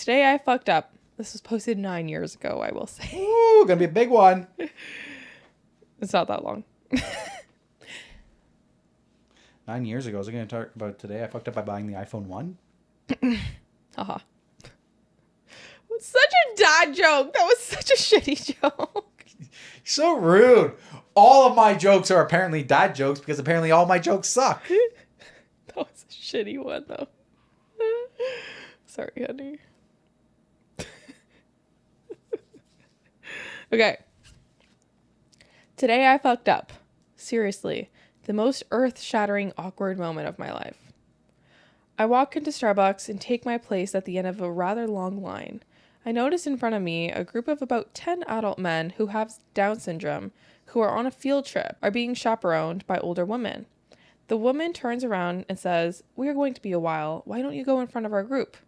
Today I fucked up. This was posted 9 years ago, I will say. Ooh, gonna be a big one. It's not that long. 9 years ago. I was going to talk about today. I fucked up by buying the iPhone 1. Haha. Such a dad joke. That was such a shitty joke. So rude. All of my jokes are apparently dad jokes because apparently all my jokes suck. That was a shitty one, though. Sorry, honey. Okay. Today I fucked up. Seriously. The most earth-shattering, awkward moment of my life. I walk into Starbucks and take my place at the end of a rather long line. I notice in front of me a group of about 10 adult men who have Down syndrome, who are on a field trip, are being chaperoned by older women. The woman turns around and says, "We are going to be a while. Why don't you go in front of our group?"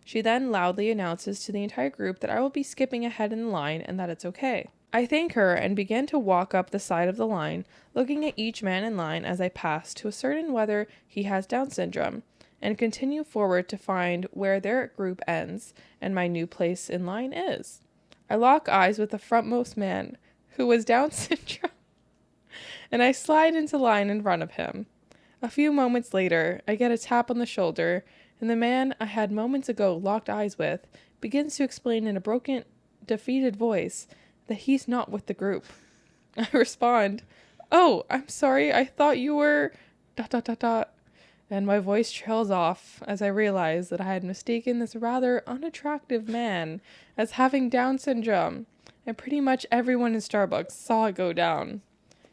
She then loudly announces to the entire group that I will be skipping ahead in the line and that it's okay. I thank her and begin to walk up the side of the line, looking at each man in line as I pass to ascertain whether he has Down syndrome, and continue forward to find where their group ends and my new place in line is. I lock eyes with the frontmost man, who was Down syndrome, and I slide into line in front of him. A few moments later, I get a tap on the shoulder, and the man I had moments ago locked eyes with begins to explain in a broken, defeated voice that he's not with the group. I respond, "Oh, I'm sorry, I thought you were... ... And my voice trails off as I realize that I had mistaken this rather unattractive man as having Down syndrome, and pretty much everyone in Starbucks saw it go down.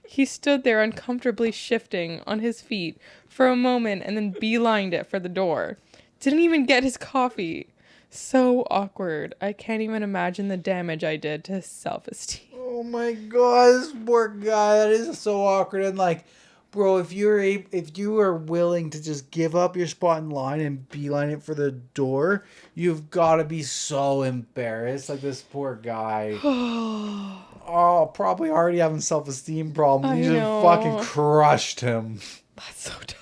He stood there uncomfortably shifting on his feet for a moment and then beelined it for the door. Didn't even get his coffee. So awkward. I can't even imagine the damage I did to his self-esteem." Oh my god, this poor guy. That is so awkward. And like, bro, if you are willing to just give up your spot in line and beeline it for the door, you've got to be so embarrassed. Like this poor guy. Oh, probably already having self-esteem problems. You just fucking crushed him. That's so tough.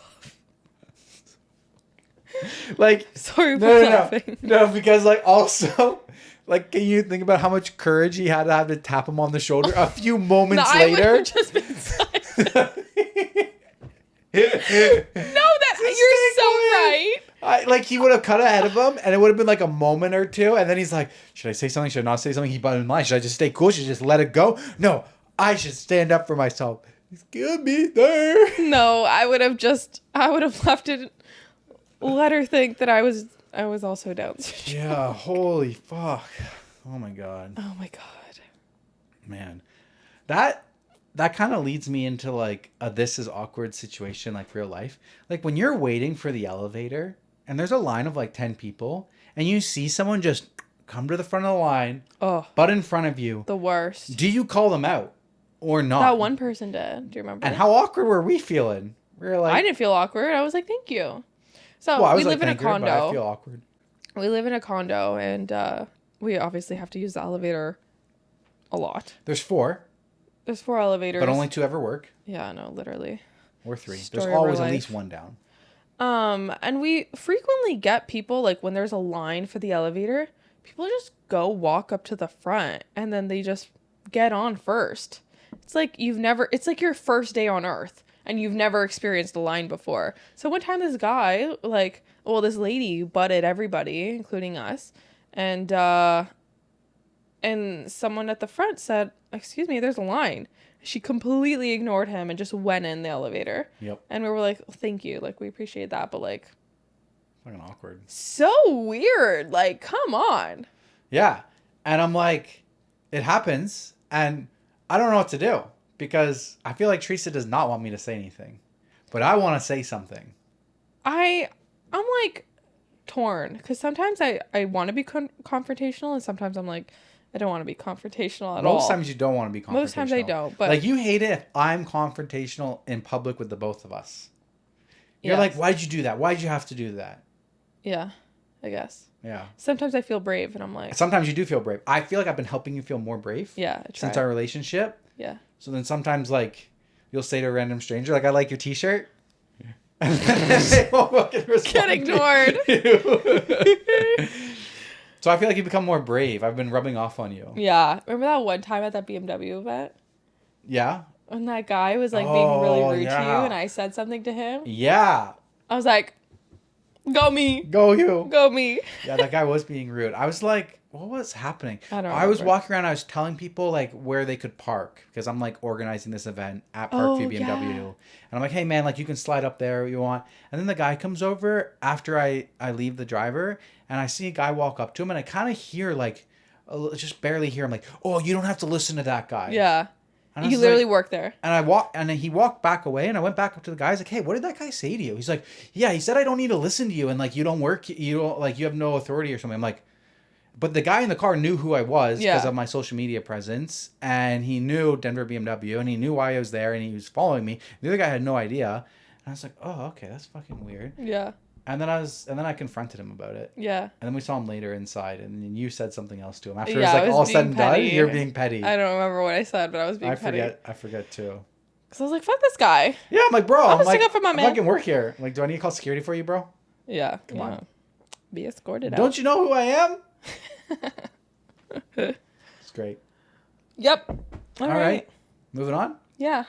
Like, sorry for laughing. No, because like also, like, can you think about how much courage he had to have to tap him on the shoulder a few moments later? I would have just been silent. You're so right. He would have cut ahead of him, and it would have been like a moment or two, and then he's like, "Should I say something? Should I not say something?" He buttoned in line. Should I just stay cool? Should I just let it go? No, I should stand up for myself. He's gonna be there. No, I would have left it. Let her think that I was also Down syndrome. Yeah, holy fuck. Oh my god. Oh my god. Man. That kind of leads me into like a this is awkward situation, like real life. Like when you're waiting for the elevator and there's a line of like 10 people and you see someone just come to the front of the line, butt in front of you. The worst. Do you call them out or not? That one person did. Do you remember? And how awkward were we feeling? We were like, I didn't feel awkward. I was like, "Thank you." So we live in a condo. I feel awkward. We live in a condo, and we obviously have to use the elevator a lot. There's 4. There's 4 elevators. But only 2 ever work. Yeah, no, literally. Or 3. There's always at least 1 down. And we frequently get people, like when there's a line for the elevator, people just go walk up to the front, and then they just get on first. It's like it's like your first day on Earth. And you've never experienced a line before. So one time this guy, this lady butted everybody, including us. And someone at the front said, "Excuse me, there's a line." She completely ignored him and just went in the elevator. Yep. And we were like, "Thank you. Like, we appreciate that." But like, fucking awkward. So weird. Like, come on. Yeah. And I'm like, it happens. And I don't know what to do. Because I feel like Teresa does not want me to say anything. But I want to say something. I'm like torn. Because sometimes I want to be confrontational. And sometimes I'm like, I don't want to be confrontational at all. Most times you don't want to be confrontational. Most times I don't. But like you hate it if I'm confrontational in public with the both of us. You're like, why did you do that? Why did you have to do that? Yeah, I guess. Yeah. Sometimes I feel brave and I'm like. Sometimes you do feel brave. I feel like I've been helping you feel more brave. Yeah. Since our relationship. Yeah. So then sometimes like you'll say to a random stranger, like, "I like your t-shirt." And then they won't fucking respond. Get ignored. So I feel like you become more brave. I've been rubbing off on you. Yeah. Remember that one time at that BMW event? Yeah? When that guy was like being really Oh, rude to you yeah. and I said something to him? Yeah. I was like, go me. Go you. Go me. Yeah, that guy was being rude. I was like, what was happening? I don't I was remember. walking around, I was telling people like where they could park because I'm like organizing this event at Parkview BMW. yeah. And I'm like, hey man, like you can slide up there if you want. And then the guy comes over after I leave the driver and I see a guy walk up to him and I kind of hear like, just barely hear him like, oh, you don't have to listen to that guy. Yeah. And I You was literally like, work there. and then he walked back away and I went back up to the guy. I was like, hey, what did that guy say to you? He's like, yeah, he said I don't need to listen to you and like you don't work, you don't like you have no authority or something. I'm like, but the guy in the car knew who I was because Yeah. of my social media presence and he knew Denver BMW and he knew why I was there and he was following me. The other guy had no idea. And I was like, oh, okay, that's fucking weird. Yeah. And then I confronted him about it. Yeah. And then we saw him later inside and then you said something else to him. After Yeah, I it was like was all said being and done, petty. you're being petty. I don't remember what I said, but I was being petty. I forget too. Because I was like, fuck this guy. Yeah, I'm like, bro, I'm like, stick up for my I man. fucking work here. I'm like, do I need to call security for you, bro? Yeah. Come on. Be escorted out. Don't you know who I am? It's great. Yep. All right. Moving on. Yeah.